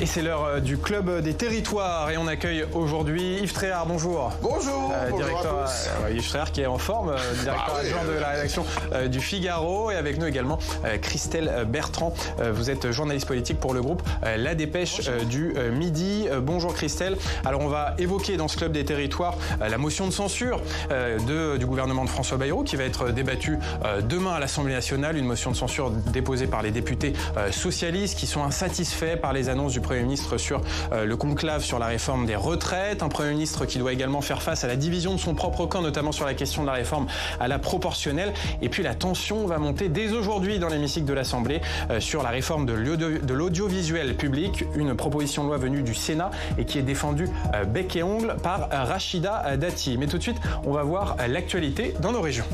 Et c'est l'heure du Club des Territoires et on accueille aujourd'hui Yves Tréhard, bonjour. Bonjour, directeur, bonjour à tous. Yves Tréhard qui est en forme, directeur adjoint de la rédaction du Figaro, et avec nous également Christelle Bertrand, vous êtes journaliste politique pour le groupe La Dépêche du Midi. Bonjour Christelle. Alors on va évoquer dans ce Club des Territoires la motion de censure du gouvernement de François Bayrou qui va être débattue demain à l'Assemblée nationale, une motion de censure déposée par les députés socialistes qui sont insatisfaits par les annonces du Premier ministre sur le conclave sur la réforme des retraites. Un Premier ministre qui doit également faire face à la division de son propre camp, notamment sur la question de la réforme à la proportionnelle. Et puis la tension va monter dès aujourd'hui dans l'hémicycle de l'Assemblée sur la réforme de l'audiovisuel public, une proposition de loi venue du Sénat et qui est défendue bec et ongle par Rachida Dati. Mais tout de suite, on va voir l'actualité dans nos régions.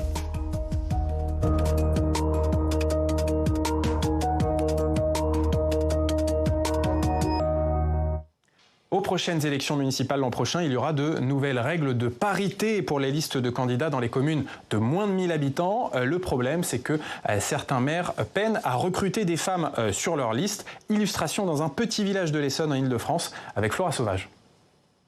Aux prochaines élections municipales l'an prochain, il y aura de nouvelles règles de parité pour les listes de candidats dans les communes de moins de 1000 habitants. Le problème, c'est que certains maires peinent à recruter des femmes sur leur liste. Illustration dans un petit village de l'Essonne en Île-de-France avec Flora Sauvage.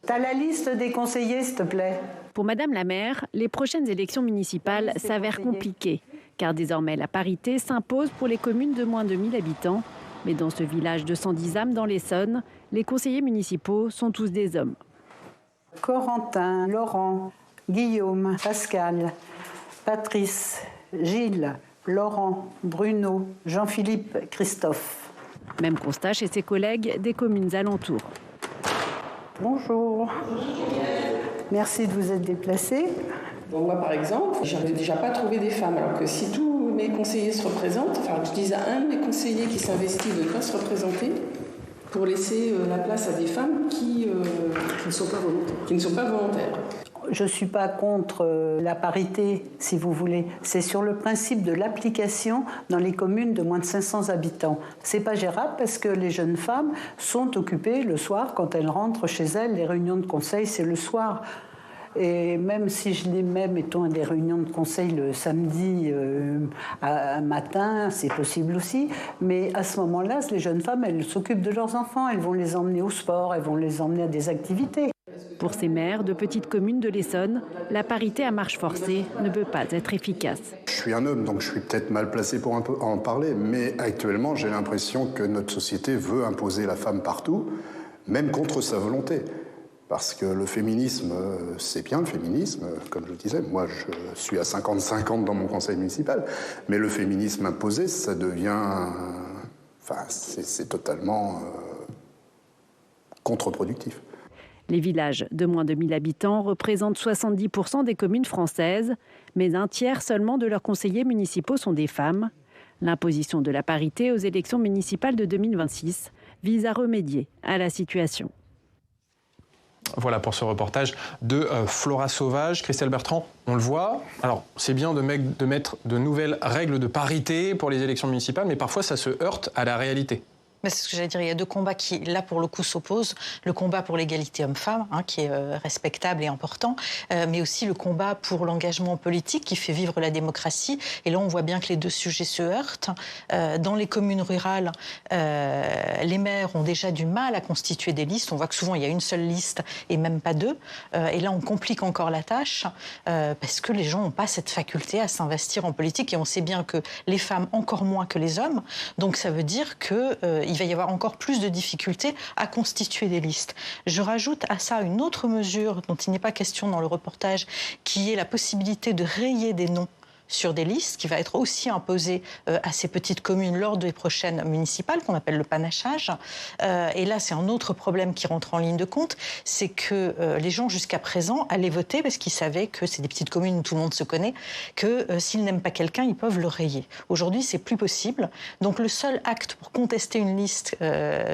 T'as la liste des conseillers, s'il te plaît. Pour Madame la maire, les prochaines élections municipales s'avèrent compliquées, car désormais la parité s'impose pour les communes de moins de 1000 habitants. Mais dans ce village de 110 âmes dans l'Essonne, les conseillers municipaux sont tous des hommes. Corentin, Laurent, Guillaume, Pascal, Patrice, Gilles, Laurent, Bruno, Jean-Philippe, Christophe. Même constat chez ses collègues des communes alentours. Bonjour. Merci de vous être déplacés. Bon, moi, par exemple, j'avais déjà pas trouvé des femmes, alors que si tous mes conseillers se représentent, enfin, je dis à un de mes conseillers qui s'investit de ne pas se représenter pour laisser la place à des femmes qui ne sont pas volontaires. Je ne suis pas contre la parité, si vous voulez. C'est sur le principe de l'application dans les communes de moins de 500 habitants. C'est pas gérable parce que les jeunes femmes sont occupées le soir quand elles rentrent chez elles. Les réunions de conseil, c'est le soir. Et même si je les mets, mettons, à des réunions de conseil le samedi matin, c'est possible aussi. Mais à ce moment-là, les jeunes femmes, elles s'occupent de leurs enfants. Elles vont les emmener au sport, elles vont les emmener à des activités. Pour ces maires de petites communes de l'Essonne, la parité à marche forcée ne peut pas être efficace. Je suis un homme, donc je suis peut-être mal placé pour en parler, mais actuellement, j'ai l'impression que notre société veut imposer la femme partout, même contre sa volonté. Parce que le féminisme, c'est bien le féminisme, comme je le disais. Moi, je suis à 50-50 dans mon conseil municipal. Mais le féminisme imposé, ça devient... Enfin, c'est totalement contre-productif. Les villages de moins de 1000 habitants représentent 70% des communes françaises, mais un tiers seulement de leurs conseillers municipaux sont des femmes. L'imposition de la parité aux élections municipales de 2026 vise à remédier à la situation. Voilà pour ce reportage de Flora Sauvage. Christelle Bertrand, on le voit. Alors, c'est bien de mettre de nouvelles règles de parité pour les élections municipales, mais parfois ça se heurte à la réalité. Mais c'est ce que j'allais dire, il y a deux combats qui, là, pour le coup, s'opposent. Le combat pour l'égalité homme-femme, qui est respectable et important, mais aussi le combat pour l'engagement politique qui fait vivre la démocratie. Et là, on voit bien que les deux sujets se heurtent. Dans les communes rurales, les maires ont déjà du mal à constituer des listes. On voit que souvent, il y a une seule liste et même pas deux. Et là, on complique encore la tâche parce que les gens n'ont pas cette faculté à s'investir en politique. Et on sait bien que les femmes, encore moins que les hommes. Donc, ça veut dire que... il va y avoir encore plus de difficultés à constituer des listes. Je rajoute à ça une autre mesure dont il n'est pas question dans le reportage, qui est la possibilité de rayer des noms sur des listes, qui va être aussi imposée à ces petites communes lors des prochaines municipales, qu'on appelle le panachage. Et là, c'est un autre problème qui rentre en ligne de compte, c'est que les gens, jusqu'à présent, allaient voter parce qu'ils savaient que c'est des petites communes où tout le monde se connaît, que s'ils n'aiment pas quelqu'un, ils peuvent le rayer. Aujourd'hui, c'est plus possible. Donc, le seul acte pour contester une liste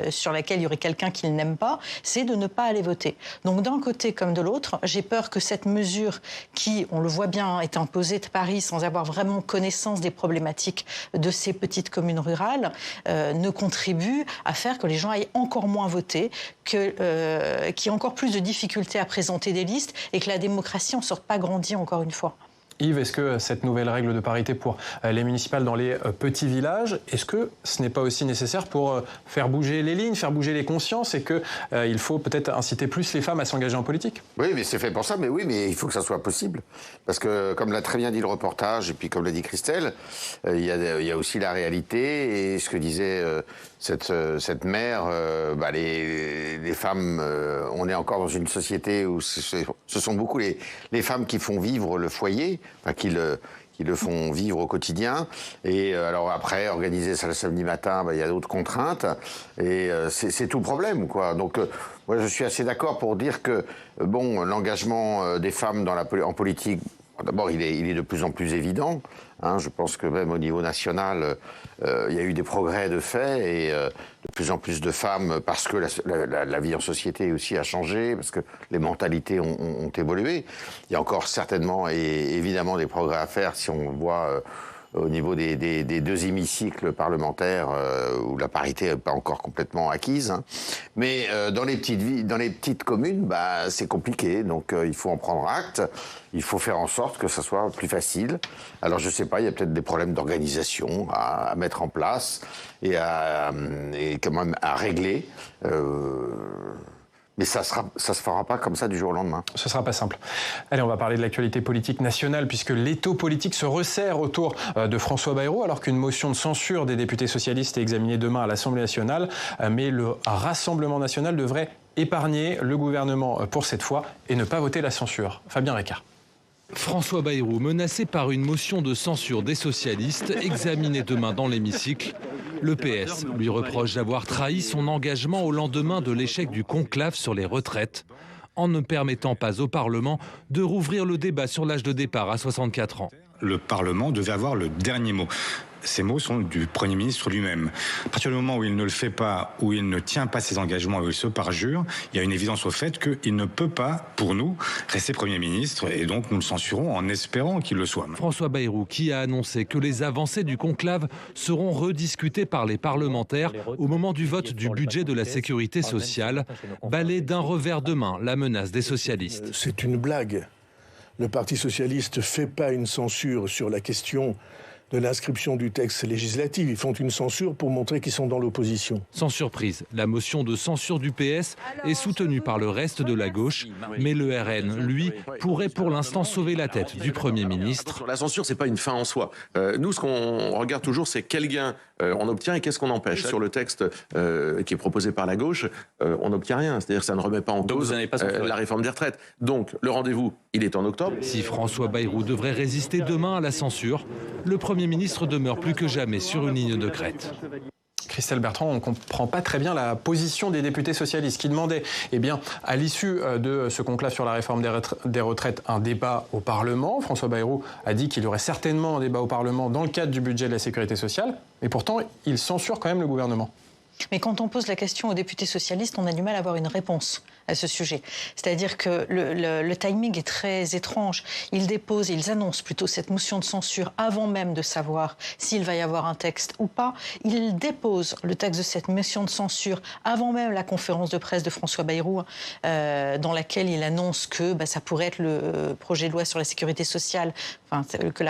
sur laquelle il y aurait quelqu'un qu'ils n'aiment pas, c'est de ne pas aller voter. Donc, d'un côté comme de l'autre, j'ai peur que cette mesure qui, on le voit bien, est imposée de Paris sans avoir vraiment connaissance des problématiques de ces petites communes rurales, ne contribue à faire que les gens aillent encore moins voter, qu'il y ait encore plus de difficultés à présenter des listes et que la démocratie en sorte pas grandie encore une fois. Yves, est-ce que cette nouvelle règle de parité pour les municipales dans les petits villages, est-ce que ce n'est pas aussi nécessaire pour faire bouger les lignes, faire bouger les consciences et qu'il faut peut-être inciter plus les femmes à s'engager en politique? Oui, mais c'est fait pour ça, mais oui, mais il faut que ça soit possible. Parce que, comme l'a très bien dit le reportage, et puis comme l'a dit Christelle, il y a aussi la réalité, et ce que disait cette mère, les femmes, on est encore dans une société où ce sont beaucoup les femmes qui font vivre le foyer, enfin, qui le font vivre au quotidien. Et alors après, organiser ça le samedi matin, il y a d'autres contraintes. Et c'est tout le problème, quoi. Donc moi, je suis assez d'accord pour dire que l'engagement des femmes en politique, d'abord, il est de plus en plus évident. Hein, je pense que même au niveau national, il y a eu des progrès de fait et de plus en plus de femmes, parce que la vie en société aussi a changé, parce que les mentalités ont évolué. Il y a encore certainement et évidemment des progrès à faire si on voit au niveau des deux hémicycles parlementaires où la parité n'est pas encore complètement acquise. Hein. Mais dans les petites communes, c'est compliqué. Donc il faut en prendre acte. Il faut faire en sorte que ça soit plus facile. Alors je ne sais pas, il y a peut-être des problèmes d'organisation à mettre en place et quand même à régler. Mais ça se fera pas comme ça du jour au lendemain. Ce sera pas simple. Allez, on va parler de l'actualité politique nationale, puisque l'étau politique se resserre autour de François Bayrou, alors qu'une motion de censure des députés socialistes est examinée demain à l'Assemblée nationale. Mais le Rassemblement national devrait épargner le gouvernement pour cette fois et ne pas voter la censure. Fabien Ricard. François Bayrou, menacé par une motion de censure des socialistes, examinée demain dans l'hémicycle. Le PS lui reproche d'avoir trahi son engagement au lendemain de l'échec du conclave sur les retraites, en ne permettant pas au Parlement de rouvrir le débat sur l'âge de départ à 64 ans. Le Parlement devait avoir le dernier mot. Ces mots sont du Premier ministre lui-même. À partir du moment où il ne le fait pas, où il ne tient pas ses engagements, où il se parjure, il y a une évidence au fait qu'il ne peut pas, pour nous, rester Premier ministre, et donc nous le censurons en espérant qu'il le soit. François Bayrou, qui a annoncé que les avancées du conclave seront rediscutées par les parlementaires au moment du vote du budget de la sécurité sociale, balaie d'un revers de main la menace des socialistes. C'est une blague. Le Parti socialiste ne fait pas une censure sur la question de l'inscription du texte législatif. Ils font une censure pour montrer qu'ils sont dans l'opposition. Sans surprise, la motion de censure du PS est soutenue par le reste de la gauche, mais le RN, lui, pourrait pour l'instant sauver la tête du Premier ministre. La censure, c'est pas une fin en soi. Nous, ce qu'on regarde toujours, c'est quel gain on obtient et qu'est-ce qu'on empêche. Sur le texte qui est proposé par la gauche, on n'obtient rien. C'est-à-dire que ça ne remet pas en cause la réforme des retraites. Donc, le rendez-vous, il est en octobre. Si François Bayrou devrait résister demain à la censure, le Premier ministre demeure plus que jamais sur une ligne de crête. Christelle Bertrand, on ne comprend pas très bien la position des députés socialistes qui demandaient, à l'issue de ce conclave sur la réforme des retraites, un débat au Parlement. François Bayrou a dit qu'il y aurait certainement un débat au Parlement dans le cadre du budget de la sécurité sociale, mais pourtant, il censure quand même le gouvernement. Mais quand on pose la question aux députés socialistes, on a du mal à avoir une réponse à ce sujet. C'est-à-dire que le timing est très étrange. Ils annoncent plutôt cette motion de censure avant même de savoir s'il va y avoir un texte ou pas. Ils déposent le texte de cette motion de censure avant même la conférence de presse de François Bayrou, dans laquelle il annonce que ça pourrait être le projet de loi sur la sécurité sociale, que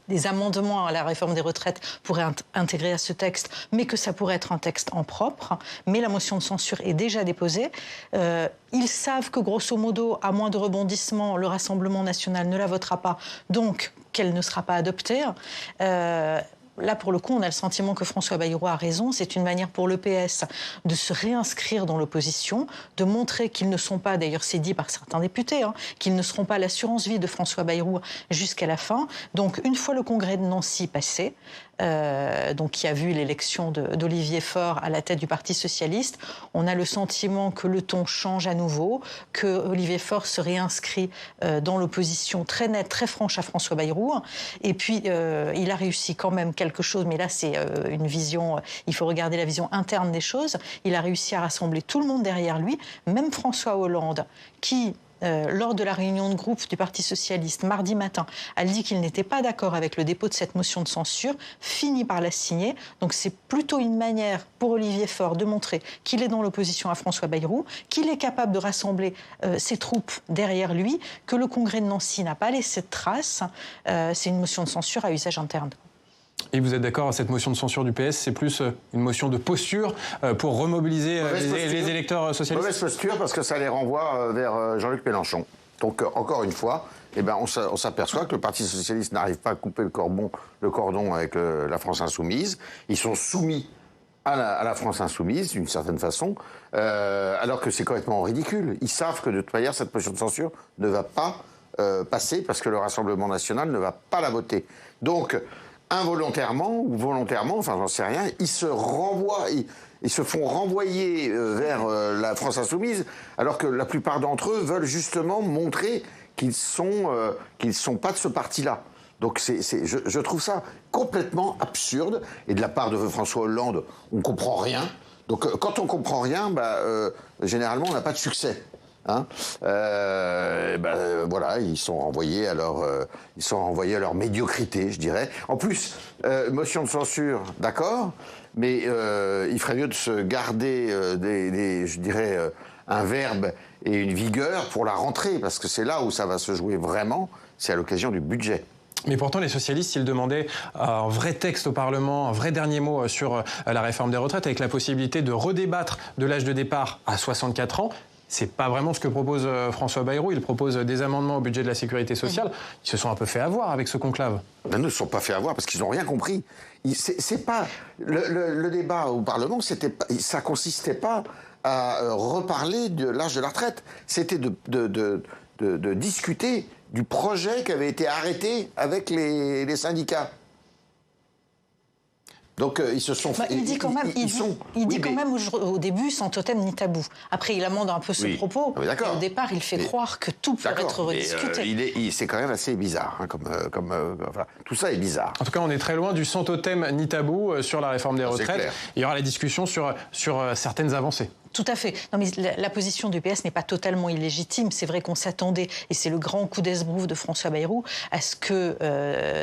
les amendements à la réforme des retraites pourraient intégrer à ce texte, mais que ça pourrait être un texte en propre. Mais la motion de censure est déjà déposée. Ils savent que, grosso modo, à moins de rebondissements, le Rassemblement national ne la votera pas, donc qu'elle ne sera pas adoptée. Là, pour le coup, on a le sentiment que François Bayrou a raison. C'est une manière pour le PS de se réinscrire dans l'opposition, de montrer qu'ils ne sont pas, d'ailleurs c'est dit par certains députés, qu'ils ne seront pas l'assurance vie de François Bayrou jusqu'à la fin. Donc, une fois le congrès de Nancy passé, qui a vu l'élection d'Olivier Faure à la tête du Parti socialiste, on a le sentiment que le ton change à nouveau, que Olivier Faure se réinscrit dans l'opposition très nette, très franche à François Bayrou. Et puis, il a réussi quand même quelque chose, mais là, c'est une vision, il faut regarder la vision interne des choses. Il a réussi à rassembler tout le monde derrière lui, même François Hollande, qui lors de la réunion de groupe du Parti socialiste mardi matin, a dit qu'il n'était pas d'accord avec le dépôt de cette motion de censure, finit par la signer. Donc c'est plutôt une manière pour Olivier Faure de montrer qu'il est dans l'opposition à François Bayrou, qu'il est capable de rassembler ses troupes derrière lui, que le Congrès de Nancy n'a pas laissé de traces. C'est une motion de censure à usage interne. Et vous êtes d'accord, cette motion de censure du PS, c'est plus une motion de posture pour remobiliser les électeurs socialistes? Mauvaise posture parce que ça les renvoie vers Jean-Luc Mélenchon. Donc encore une fois, on s'aperçoit que le Parti socialiste n'arrive pas à couper le cordon avec la France insoumise. Ils sont soumis à la France insoumise, d'une certaine façon, alors que c'est complètement ridicule. Ils savent que de toute manière, cette motion de censure ne va pas passer parce que le Rassemblement national ne va pas la voter. Donc, involontairement ou volontairement, enfin j'en sais rien, ils se font renvoyer vers la France insoumise, alors que la plupart d'entre eux veulent justement montrer qu'ils sont pas de ce parti-là. Donc je trouve ça complètement absurde, et de la part de François Hollande, on ne comprend rien. Donc quand on ne comprend rien, généralement on n'a pas de succès. Hein, voilà, ils sont renvoyés à leur médiocrité, je dirais. En plus, motion de censure, d'accord, mais il ferait mieux de se garder je dirais, un verbe et une vigueur pour la rentrée, parce que c'est là où ça va se jouer vraiment, c'est à l'occasion du budget. Mais pourtant, les socialistes, ils demandaient un vrai texte au Parlement, un vrai dernier mot sur la réforme des retraites, avec la possibilité de redébattre de l'âge de départ à 64 ans. C'est pas vraiment ce que propose François Bayrou. Il propose des amendements au budget de la sécurité sociale. Ils se sont un peu fait avoir avec ce conclave. Ils ne se sont pas fait avoir parce qu'ils n'ont rien compris. C'est pas le débat au Parlement, ça consistait pas à reparler de l'âge de la retraite. C'était de discuter du projet qui avait été arrêté avec les syndicats. Donc ils se sont... il dit quand même au début sans totem ni tabou. Après il amende un peu ce propos. Et au départ il fait croire que tout peut être rediscuté. C'est quand même assez bizarre. Hein, tout ça est bizarre. En tout cas on est très loin du sans totem ni tabou sur la réforme des retraites. Il y aura la discussion sur certaines avancées. Tout à fait. Non, mais la position du PS n'est pas totalement illégitime. C'est vrai qu'on s'attendait, et c'est le grand coup d'esbrouf de François Bayrou, à ce que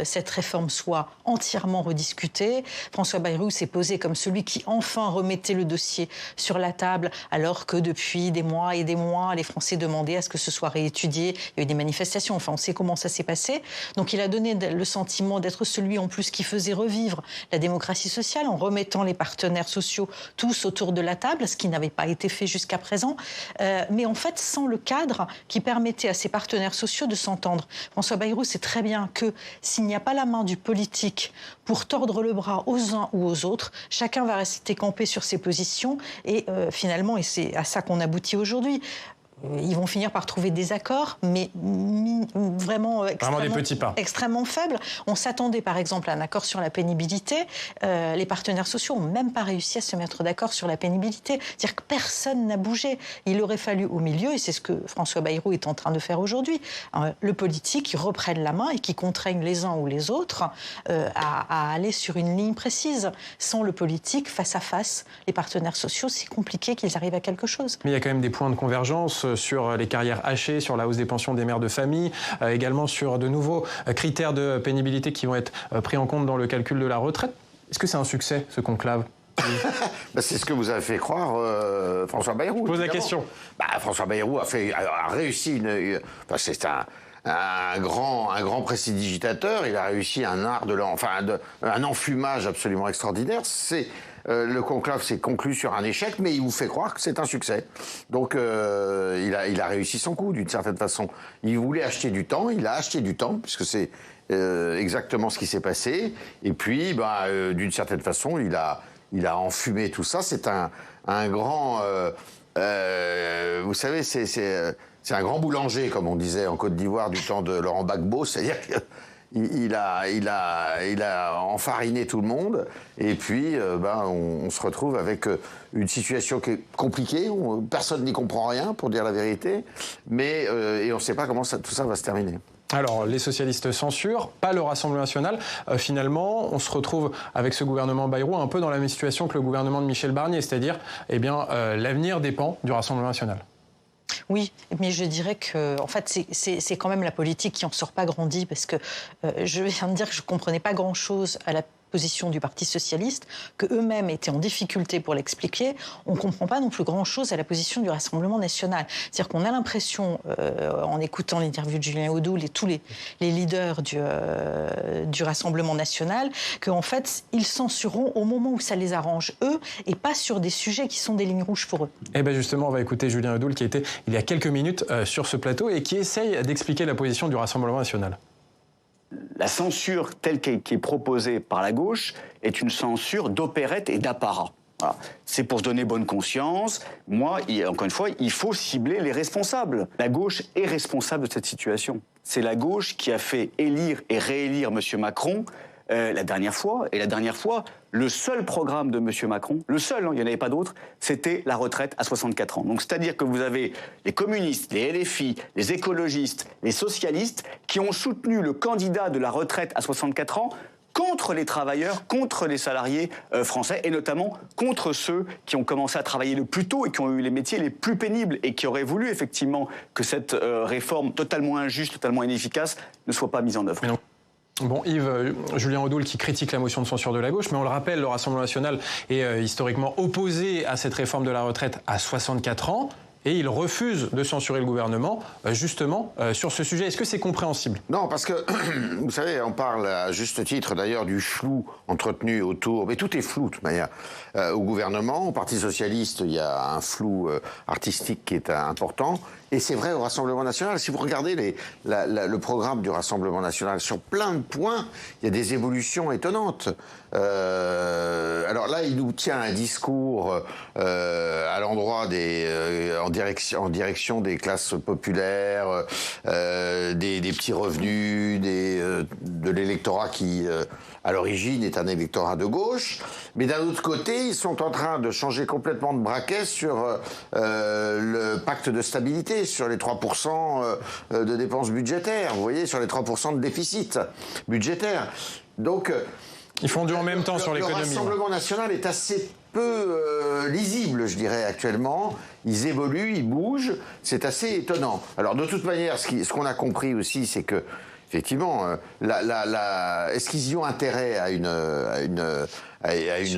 cette réforme soit entièrement rediscutée. François Bayrou s'est posé comme celui qui enfin remettait le dossier sur la table, alors que depuis des mois et des mois, les Français demandaient à ce que ce soit réétudié. Il y a eu des manifestations, enfin on sait comment ça s'est passé. Donc il a donné le sentiment d'être celui en plus qui faisait revivre la démocratie sociale en remettant les partenaires sociaux tous autour de la table, ce qui n'avait pas été fait jusqu'à présent, mais en fait sans le cadre qui permettait à ces partenaires sociaux de s'entendre. François Bayrou sait très bien que s'il n'y a pas la main du politique pour tordre le bras aux uns ou aux autres, chacun va rester campé sur ses positions et finalement, et c'est à ça qu'on aboutit aujourd'hui, ils vont finir par trouver des accords, mais vraiment extrêmement faibles. On s'attendait par exemple à un accord sur la pénibilité. Les partenaires sociaux n'ont même pas réussi à se mettre d'accord sur la pénibilité. C'est-à-dire que personne n'a bougé. Il aurait fallu au milieu, et c'est ce que François Bayrou est en train de faire aujourd'hui, le politique qui reprenne la main et qui contraigne les uns ou les autres à aller sur une ligne précise. Sans le politique, face à face, les partenaires sociaux, c'est compliqué qu'ils arrivent à quelque chose. Mais il y a quand même des points de convergence sur les carrières hachées, sur la hausse des pensions des mères de famille, également sur de nouveaux critères de pénibilité qui vont être pris en compte dans le calcul de la retraite. Est-ce que c'est un succès, ce conclave ? C'est ce que vous avez fait croire François Bayrou. Je pose la question. François Bayrou a réussi c'est un grand prestidigitateur. Il a réussi un enfumage absolument extraordinaire. Le conclave s'est conclu sur un échec, mais il vous fait croire que c'est un succès. Donc il a réussi son coup d'une certaine façon. Il voulait acheter du temps, il a acheté du temps, puisque c'est exactement ce qui s'est passé. Et puis, d'une certaine façon, il a enfumé tout ça. C'est un grand... vous savez, c'est un grand boulanger, comme on disait en Côte d'Ivoire du temps de Laurent Gbagbo, c'est-à-dire qu'il a enfariné tout le monde, et puis on se retrouve avec une situation qui est compliquée, où personne n'y comprend rien, pour dire la vérité, mais et on ne sait pas comment tout ça va se terminer. Alors, les socialistes censurent, pas le Rassemblement national. Finalement, on se retrouve avec ce gouvernement Bayrou un peu dans la même situation que le gouvernement de Michel Barnier, c'est-à-dire l'avenir dépend du Rassemblement national. Oui, mais je dirais que, en fait, c'est quand même la politique qui en sort pas grandie, parce que je viens de dire que je comprenais pas grand-chose à la position du Parti socialiste, que eux-mêmes étaient en difficulté pour l'expliquer. On ne comprend pas non plus grand-chose à la position du Rassemblement national. C'est-à-dire qu'on a l'impression, en écoutant l'interview de Julien Audoul et tous les leaders du Rassemblement national, qu'en fait, ils censureront au moment où ça les arrange, eux, et pas sur des sujets qui sont des lignes rouges pour eux. Eh bien justement, on va écouter Julien Audoul qui était il y a quelques minutes sur ce plateau et qui essaye d'expliquer la position du Rassemblement national. La censure telle qui est proposée par la gauche est une censure d'opérette et d'apparat. Voilà. C'est pour se donner bonne conscience. Moi, encore une fois, il faut cibler les responsables. La gauche est responsable de cette situation. C'est la gauche qui a fait élire et réélire M. Macron la dernière fois. Et la dernière fois, le seul programme de M. Macron, le seul, il n'y en avait pas d'autre, c'était la retraite à 64 ans. Donc c'est-à-dire que vous avez les communistes, les LFI, les écologistes, les socialistes qui ont soutenu le candidat de la retraite à 64 ans contre les travailleurs, contre les salariés français, et notamment contre ceux qui ont commencé à travailler le plus tôt et qui ont eu les métiers les plus pénibles et qui auraient voulu effectivement que cette réforme totalement injuste, totalement inefficace ne soit pas mise en œuvre. Bon, Yves, Julien Audoul qui critique la motion de censure de la gauche, mais on le rappelle, le Rassemblement national est historiquement opposé à cette réforme de la retraite à 64 ans. Et il refuse de censurer le gouvernement, justement, sur ce sujet. Est-ce que c'est compréhensible? Non, parce que, vous savez, on parle à juste titre, d'ailleurs, du flou entretenu autour... Mais tout est flou, de toute manière. Au gouvernement, au Parti socialiste, il y a un flou artistique qui est important. Et c'est vrai au Rassemblement national. Si vous regardez le programme du Rassemblement national, sur plein de points, il y a des évolutions étonnantes. Alors là, il nous tient un discours à l'endroit en direction des classes populaires, des petits revenus, de l'électorat qui, à l'origine, est un électorat de gauche. Mais d'un autre côté, ils sont en train de changer complètement de braquet sur le pacte de stabilité, sur les 3% de dépenses budgétaires, vous voyez, sur les 3% de déficit budgétaire. Donc... Ils font du en même temps sur l'économie. Le Rassemblement national est assez peu lisible, je dirais, actuellement. Ils évoluent, ils bougent, c'est assez étonnant. Alors, de toute manière, ce qu'on a compris aussi, c'est que, effectivement, est-ce qu'ils y ont intérêt à une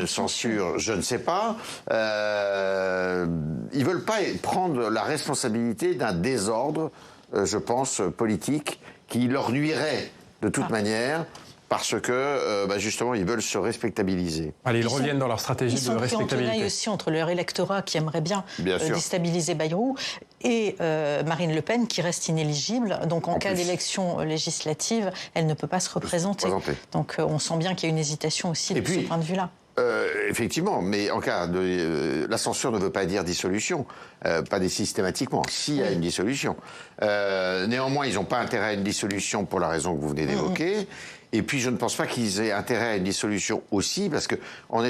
censure? Je ne sais pas. Ils veulent pas prendre la responsabilité d'un désordre, je pense, politique, qui leur nuirait de toute manière. Parce que, justement, ils veulent se respectabiliser. Allez, ils reviennent dans leur stratégie de respectabilité. Ils sont pris en aussi entre leur électorat qui aimerait bien déstabiliser Bayrou et Marine Le Pen qui reste inéligible. Donc, en cas d'élection législative, elle ne peut pas se représenter. Donc, on sent bien qu'il y a une hésitation aussi de ce point de vue-là. Effectivement, mais en cas de... la censure ne veut pas dire dissolution, pas systématiquement, s'il y a une dissolution. Néanmoins, ils n'ont pas intérêt à une dissolution pour la raison que vous venez d'évoquer. Et puis, je ne pense pas qu'ils aient intérêt à une dissolution aussi, parce que, on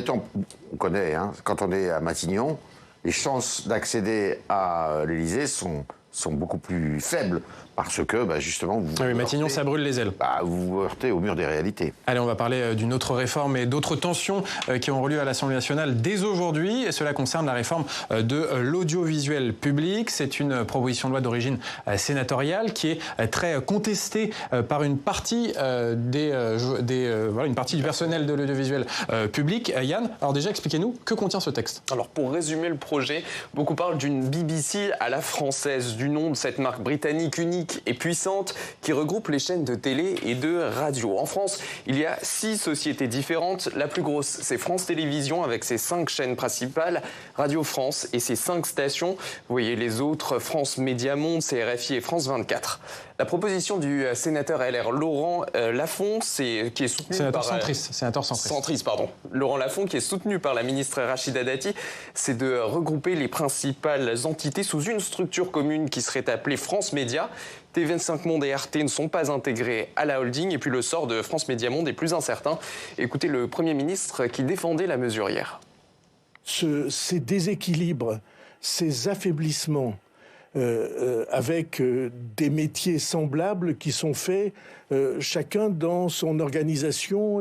connaît, quand on est à Matignon, les chances d'accéder à l'Élysée sont beaucoup plus faibles, parce que, justement... Matignon, ça brûle les ailes. Vous vous heurtez au mur des réalités. Allez, on va parler d'une autre réforme et d'autres tensions qui ont lieu à l'Assemblée nationale dès aujourd'hui. Et cela concerne la réforme de l'audiovisuel public. C'est une proposition de loi d'origine sénatoriale qui est très contestée par une partie une partie du personnel de l'audiovisuel public. Yann, alors déjà, expliquez-nous, que contient ce texte? Alors, pour résumer le projet, beaucoup parlent d'une BBC à la française, du nom de cette marque britannique unique et puissante qui regroupe les chaînes de télé et de radio. En France, il y a 6 sociétés différentes. La plus grosse, c'est France Télévisions avec ses 5 chaînes principales, Radio France et ses 5 stations. Vous voyez les autres, France Média Monde, CRFI et France 24. La proposition du sénateur LR Laurent Lafon, qui est soutenu par... Centriste, pardon. Laurent Lafon, qui est soutenu par la ministre Rachida Dati, c'est de regrouper les principales entités sous une structure commune qui serait appelée France Média. TV25 Monde et RT ne sont pas intégrés à la holding et puis le sort de France Média Monde est plus incertain. Écoutez le Premier ministre qui défendait la mesure hier. Ces déséquilibres, ces affaiblissements avec des métiers semblables qui sont faits chacun dans son organisation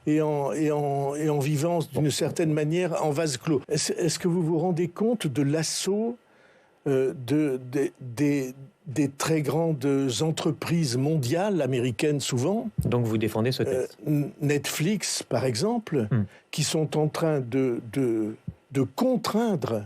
et en vivant d'une certaine manière en vase clos. Est-ce que vous vous rendez compte de l'assaut des très grandes entreprises mondiales, américaines souvent. Donc vous défendez ce texte. Netflix, par exemple, qui sont en train de contraindre.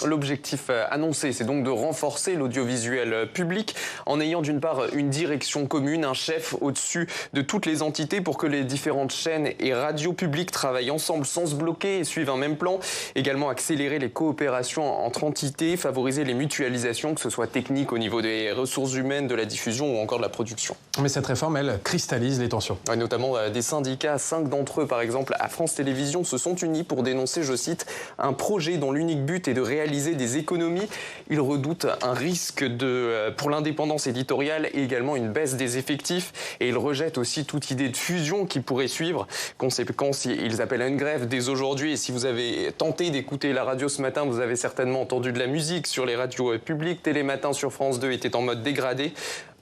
L'objectif annoncé, c'est donc de renforcer l'audiovisuel public en ayant d'une part une direction commune, un chef au-dessus de toutes les entités pour que les différentes chaînes et radios publiques travaillent ensemble sans se bloquer et suivent un même plan. Également accélérer les coopérations entre entités, favoriser les mutualisations, que ce soit technique au niveau des ressources humaines, de la diffusion ou encore de la production. Mais cette réforme, elle, cristallise les tensions. Ouais, notamment des syndicats, 5 d'entre eux par exemple à France Télévisions se sont unis pour dénoncer, je cite, un projet dont l'unique but est de réaliser des économies. Ils redoutent un risque pour l'indépendance éditoriale et également une baisse des effectifs. Et ils rejettent aussi toute idée de fusion qui pourrait suivre. Conséquence, ils appellent à une grève dès aujourd'hui. Et si vous avez tenté d'écouter la radio ce matin, vous avez certainement entendu de la musique sur les radios publiques. Télématin sur France 2 était en mode dégradé.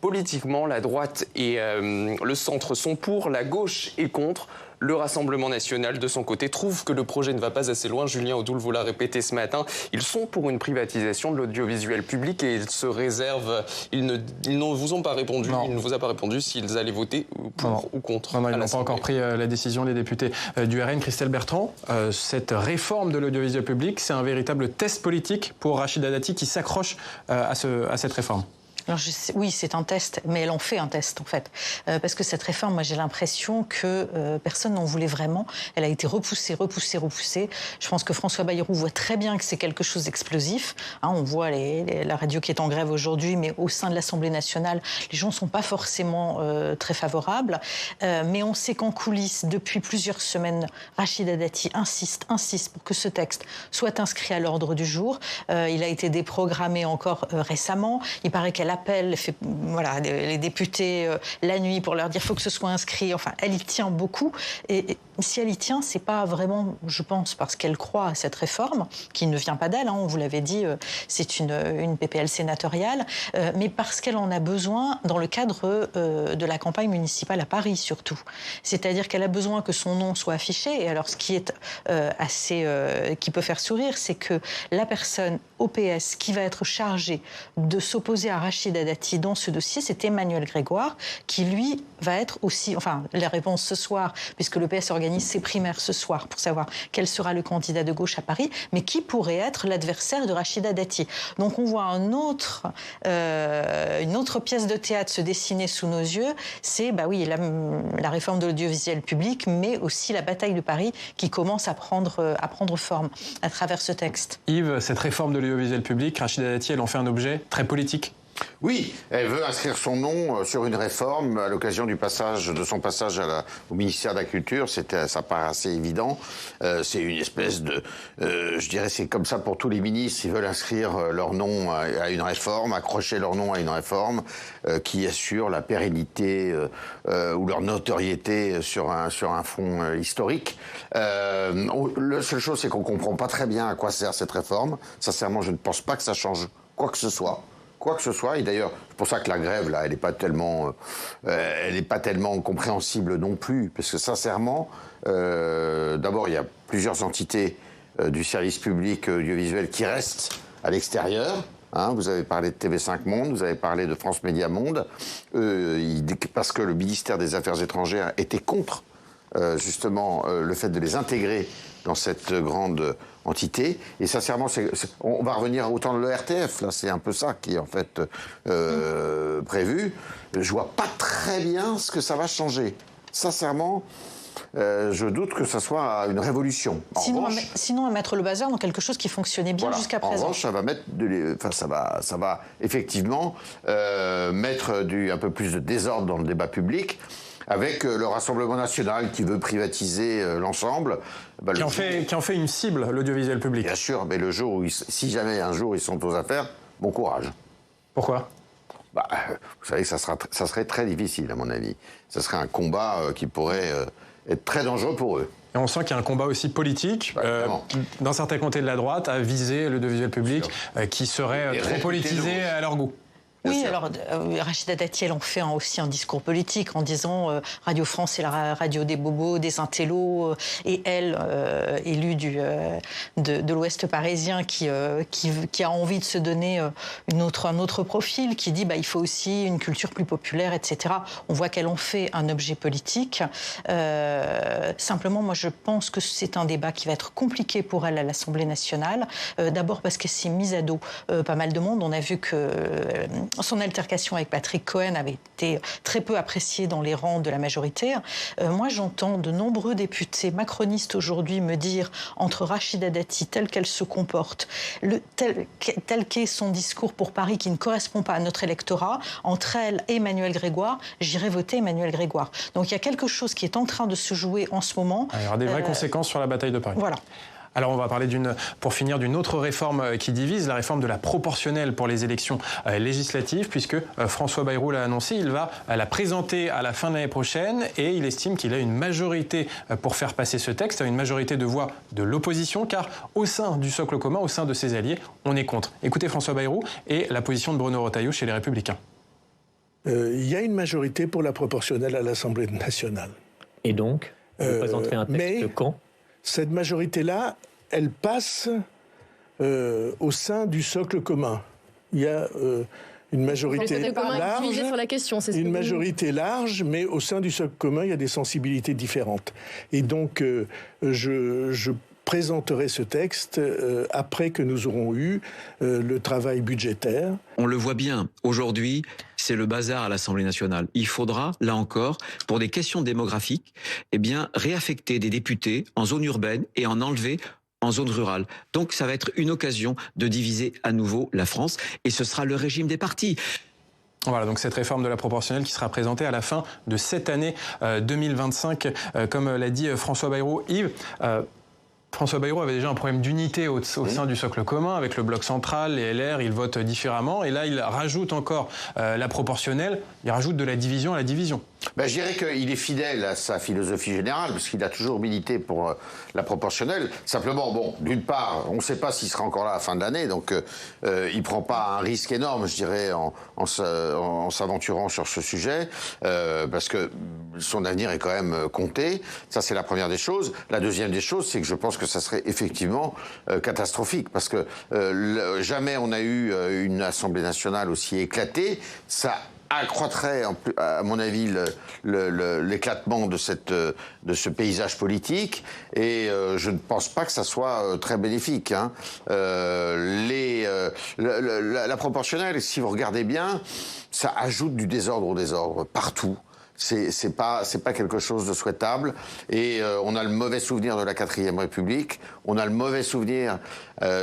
Politiquement, la droite et le centre sont pour, la gauche est contre. Le Rassemblement national, de son côté, trouve que le projet ne va pas assez loin. Julien Audoul vous l'a répété ce matin. Ils sont pour une privatisation de l'audiovisuel public et ils se réservent. Ils ne vous ont pas répondu. Non. Il ne vous a pas répondu s'ils allaient voter pour ou contre. Non, ils n'ont pas encore pris la décision, les députés du RN. Christelle Bertrand, cette réforme de l'audiovisuel public, c'est un véritable test politique pour Rachida Dati qui s'accroche à cette réforme. Alors oui, c'est un test, mais elle en fait un test en fait. Parce que cette réforme, moi j'ai l'impression que personne n'en voulait vraiment. Elle a été repoussée. Je pense que François Bayrou voit très bien que c'est quelque chose d'explosif. On voit la radio qui est en grève aujourd'hui, mais au sein de l'Assemblée nationale, les gens ne sont pas forcément très favorables. Mais on sait qu'en coulisses, depuis plusieurs semaines, Rachida Dati insiste pour que ce texte soit inscrit à l'ordre du jour. Il a été déprogrammé encore récemment. Il paraît qu'elle appelle les députés la nuit pour leur dire qu'il faut que ce soit inscrit. Enfin, elle y tient beaucoup. Et si elle y tient, c'est pas vraiment, je pense, parce qu'elle croit à cette réforme, qui ne vient pas d'elle, on vous l'avait dit, c'est une PPL sénatoriale, mais parce qu'elle en a besoin dans le cadre de la campagne municipale à Paris, surtout. C'est-à-dire qu'elle a besoin que son nom soit affiché. Et alors, ce qui est qui peut faire sourire, c'est que la personne au PS qui va être chargée de s'opposer à Rachida Dati dans ce dossier, c'est Emmanuel Grégoire, qui lui va être aussi, la réponse ce soir, puisque le PS organise ses primaires ce soir pour savoir quel sera le candidat de gauche à Paris, mais qui pourrait être l'adversaire de Rachida Dati. Donc on voit une autre pièce de théâtre se dessiner sous nos yeux, c'est la réforme de l'audiovisuel public, mais aussi la bataille de Paris qui commence à prendre forme à travers ce texte. Yves, cette réforme de l'audiovisuel public, Rachida Dati, elle en fait un objet très politique. Oui, elle veut inscrire son nom sur une réforme à l'occasion de son passage au ministère de la Culture. Ça paraît assez évident. C'est une espèce de... je dirais c'est comme ça pour tous les ministres. Ils veulent inscrire leur nom à une réforme, accrocher leur nom à une réforme qui assure la pérennité ou leur notoriété sur un fond historique. La seule chose, c'est qu'on ne comprend pas très bien à quoi sert cette réforme. Sincèrement, je ne pense pas que ça change quoi que ce soit. Et d'ailleurs, c'est pour ça que la grève, là, elle n'est pas tellement compréhensible non plus. Parce que sincèrement, d'abord, il y a plusieurs entités du service public audiovisuel qui restent à l'extérieur. Vous avez parlé de TV5 Monde, vous avez parlé de France Média Monde, parce que le ministère des Affaires étrangères était contre, justement, le fait de les intégrer dans cette grande entité. Et sincèrement, on va revenir au temps de l'ERTF, là, c'est un peu ça qui est en fait prévu. Je vois pas très bien ce que ça va changer. Sincèrement, je doute que ça soit une révolution. Sinon, à mettre le bazar dans quelque chose qui fonctionnait bien jusqu'à présent. En revanche, ça va effectivement mettre un peu plus de désordre dans le débat public. Avec le Rassemblement national qui veut privatiser l'ensemble. Qui en fait une cible, l'audiovisuel public. Bien sûr, mais le jour où, si jamais un jour ils sont aux affaires, bon courage. Pourquoi ? Vous savez que ça serait très difficile, à mon avis. Ça serait un combat qui pourrait être très dangereux pour eux. Et on sent qu'il y a un combat aussi politique, dans certains comtés de la droite, à viser l'audiovisuel public, qui serait trop politisé à leur goût. Oui, alors Rachida Dati, elle en fait aussi un discours politique en disant Radio France, c'est la radio des bobos, des intellos, et elle, élue de l'Ouest parisien, qui a envie de se donner un autre profil, qui dit il faut aussi une culture plus populaire, etc. On voit qu'elle en fait un objet politique. Simplement, moi, je pense que c'est un débat qui va être compliqué pour elle à l'Assemblée nationale. D'abord parce qu'elle s'est mise à dos pas mal de monde. On a vu que son altercation avec Patrick Cohen avait été très peu appréciée dans les rangs de la majoritaire. Moi, j'entends de nombreux députés macronistes aujourd'hui me dire, entre Rachida Dati, telle qu'elle se comporte, tel qu'est son discours pour Paris qui ne correspond pas à notre électorat, entre elle et Emmanuel Grégoire, j'irai voter Emmanuel Grégoire. Donc il y a quelque chose qui est en train de se jouer en ce moment. Il y aura des vraies conséquences sur la bataille de Paris. Voilà. Alors on va parler pour finir d'une autre réforme qui divise, la réforme de la proportionnelle pour les élections législatives, puisque François Bayrou l'a annoncé, il va la présenter à la fin de l'année prochaine et il estime qu'il a une majorité pour faire passer ce texte, une majorité de voix de l'opposition, car au sein du socle commun, au sein de ses alliés, on est contre. Écoutez François Bayrou et la position de Bruno Retailleau chez les Républicains. Il y a une majorité pour la proportionnelle à l'Assemblée nationale. Et donc, vous présenterez un texte quand ? Cette majorité-là, elle passe au sein du socle commun. Il y a une majorité large, sur la question, c'est une majorité large, mais au sein du socle commun, il y a des sensibilités différentes. Et donc, je présenterai ce texte après que nous aurons eu le travail budgétaire. On le voit bien, aujourd'hui, c'est le bazar à l'Assemblée nationale. Il faudra, là encore, pour des questions démographiques, réaffecter des députés en zone urbaine et en enlever en zone rurale. Donc ça va être une occasion de diviser à nouveau la France et ce sera le régime des partis. Voilà, donc cette réforme de la proportionnelle qui sera présentée à la fin de cette année 2025, comme l'a dit François Bayrou. Yves, François Bayrou avait déjà un problème d'unité au sein du socle commun, avec le bloc central, les LR, ils votent différemment. Et là, il rajoute encore la proportionnelle, il rajoute de la division à la division. Je dirais qu'il est fidèle à sa philosophie générale, parce qu'il a toujours milité pour la proportionnelle. Simplement, d'une part, on ne sait pas s'il sera encore là à la fin de l'année, donc il ne prend pas un risque énorme, je dirais, en s'aventurant sur ce sujet, parce que son avenir est quand même compté. Ça, c'est la première des choses. La deuxième des choses, c'est que je pense que ça serait effectivement catastrophique, parce que jamais on a eu une Assemblée nationale aussi éclatée. Ça accroîtrait, à mon avis, l'éclatement de ce paysage politique, et je ne pense pas que ça soit très bénéfique. La proportionnelle, si vous regardez bien, ça ajoute du désordre au désordre partout. C'est pas quelque chose de souhaitable, et on a le mauvais souvenir de la 4e République, on a le mauvais souvenir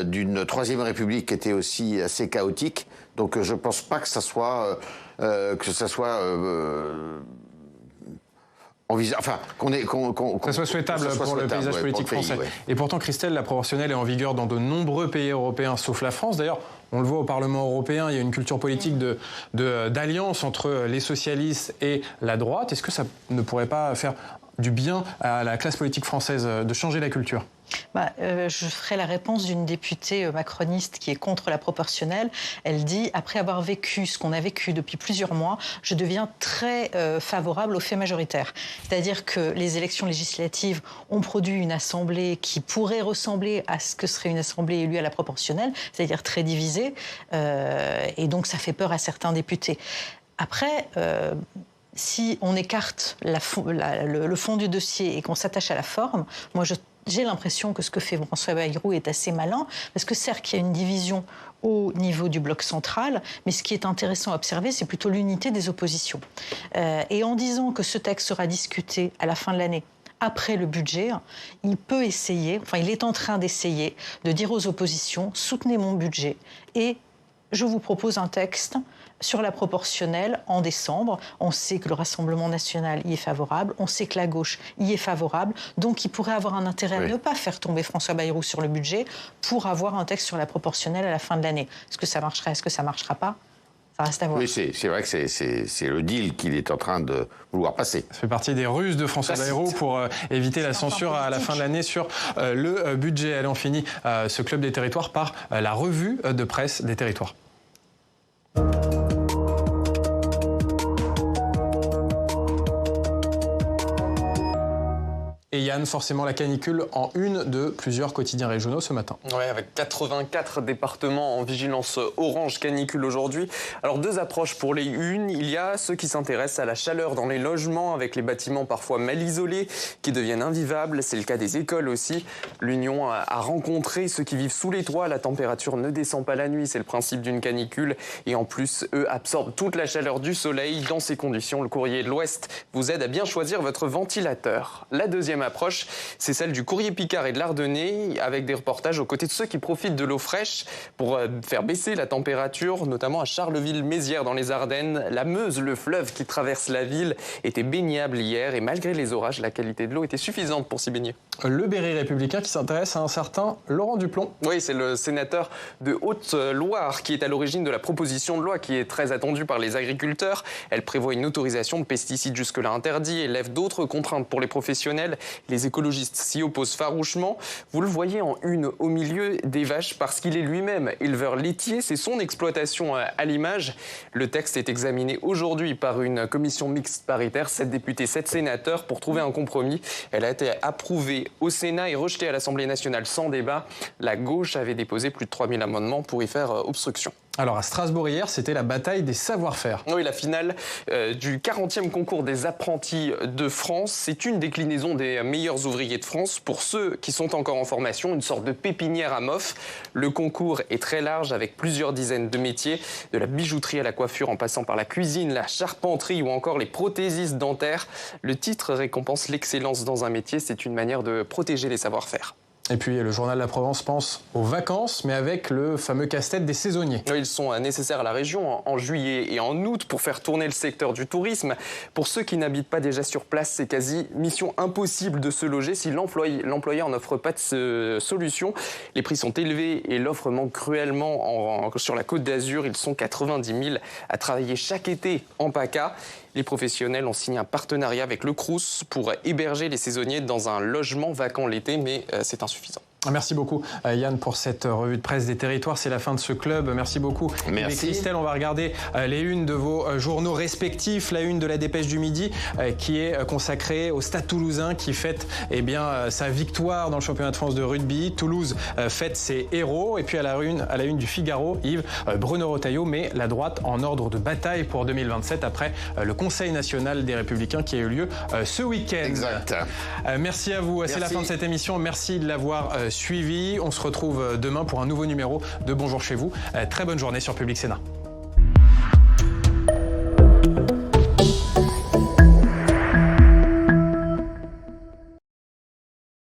d'une 3e République qui était aussi assez chaotique, donc je pense pas que ça soit ça soit souhaitable pour le paysage politique français. Ouais. Et pourtant, Christelle, la proportionnelle est en vigueur dans de nombreux pays européens, sauf la France. D'ailleurs, on le voit au Parlement européen, il y a une culture politique d'alliance entre les socialistes et la droite. Est-ce que ça ne pourrait pas faire du bien à la classe politique française de changer la culture ? Je ferai la réponse d'une députée macroniste qui est contre la proportionnelle. Elle dit, après avoir vécu ce qu'on a vécu depuis plusieurs mois, je deviens très favorable au fait majoritaire. C'est-à-dire que les élections législatives ont produit une assemblée qui pourrait ressembler à ce que serait une assemblée élue à la proportionnelle, c'est-à-dire très divisée, et donc ça fait peur à certains députés. Après, si on écarte le fond du dossier et qu'on s'attache à la forme, moi j'ai l'impression que ce que fait François Bayrou est assez malin, parce que certes, il y a une division au niveau du bloc central, mais ce qui est intéressant à observer, c'est plutôt l'unité des oppositions. Et en disant que ce texte sera discuté à la fin de l'année, après le budget, il est en train d'essayer de dire aux oppositions, soutenez mon budget, et je vous propose un texte sur la proportionnelle en décembre. On sait que le Rassemblement national y est favorable, on sait que la gauche y est favorable, donc il pourrait avoir un intérêt à ne pas faire tomber François Bayrou sur le budget pour avoir un texte sur la proportionnelle à la fin de l'année. Est-ce que ça marcherait, est-ce que ça ne marchera pas ? Ça reste à voir. Oui, c'est vrai que c'est le deal qu'il est en train de vouloir passer. Ça fait partie des ruses de François Bayrou pour éviter la censure à la fin de l'année sur le budget. Allez, on finit ce Club des territoires par la revue de presse des territoires. Et Yann, forcément la canicule en une de plusieurs quotidiens régionaux ce matin. Ouais, avec 84 départements en vigilance orange canicule aujourd'hui. Alors 2 approches pour les unes. Il y a ceux qui s'intéressent à la chaleur dans les logements avec les bâtiments parfois mal isolés qui deviennent invivables. C'est le cas des écoles aussi. L'Union a rencontré ceux qui vivent sous les toits. La température ne descend pas la nuit, c'est le principe d'une canicule. Et en plus, eux absorbent toute la chaleur du soleil. Dans ces conditions, le Courrier de l'Ouest vous aide à bien choisir votre ventilateur. La deuxième approche, c'est celle du Courrier Picard et de l'Ardennais, avec des reportages aux côtés de ceux qui profitent de l'eau fraîche pour faire baisser la température, notamment à Charleville-Mézières dans les Ardennes. La Meuse, le fleuve qui traverse la ville, était baignable hier et malgré les orages, la qualité de l'eau était suffisante pour s'y baigner. Le Berry républicain qui s'intéresse à un certain Laurent Duplon. Oui, c'est le sénateur de Haute-Loire qui est à l'origine de la proposition de loi qui est très attendue par les agriculteurs. Elle prévoit une autorisation de pesticides jusque-là interdits et lève d'autres contraintes pour les professionnels. Les écologistes s'y opposent farouchement. Vous le voyez en une au milieu des vaches parce qu'il est lui-même éleveur laitier. C'est son exploitation à l'image. Le texte est examiné aujourd'hui par une commission mixte paritaire, 7 députés, 7 sénateurs, pour trouver un compromis. Elle a été approuvée au Sénat et rejetée à l'Assemblée nationale sans débat. La gauche avait déposé plus de 3000 amendements pour y faire obstruction. Alors à Strasbourg hier, c'était la bataille des savoir-faire. Oui, la finale du 40e concours des apprentis de France. C'est une déclinaison des meilleurs ouvriers de France. Pour ceux qui sont encore en formation, une sorte de pépinière à MOF. Le concours est très large avec plusieurs dizaines de métiers, de la bijouterie à la coiffure en passant par la cuisine, la charpenterie ou encore les prothésistes dentaires. Le titre récompense l'excellence dans un métier. C'est une manière de protéger les savoir-faire. Et puis le journal de la Provence pense aux vacances, mais avec le fameux casse-tête des saisonniers. Ils sont nécessaires à la région en juillet et en août pour faire tourner le secteur du tourisme. Pour ceux qui n'habitent pas déjà sur place, c'est quasi mission impossible de se loger si l'employeur n'offre pas de solution. Les prix sont élevés et l'offre manque cruellement sur la Côte d'Azur. Ils sont 90 000 à travailler chaque été en PACA. Les professionnels ont signé un partenariat avec le Crous pour héberger les saisonniers dans un logement vacant l'été, mais c'est insuffisant. Merci beaucoup Yann pour cette revue de presse des territoires. C'est la fin de ce club. Merci beaucoup. Merci. Et Christelle, on va regarder les unes de vos journaux respectifs. La une de la Dépêche du Midi qui est consacrée au Stade Toulousain qui fête sa victoire dans le championnat de France de rugby. Toulouse fête ses héros. Et puis à la une du Figaro, Yves, Bruno Retailleau met la droite en ordre de bataille pour 2027 après le Conseil national des Républicains qui a eu lieu ce week-end. Exact. Merci à vous. C'est la fin de cette émission. Merci de l'avoir suivi. On se retrouve demain pour un nouveau numéro de Bonjour chez vous. Très bonne journée sur Public Sénat.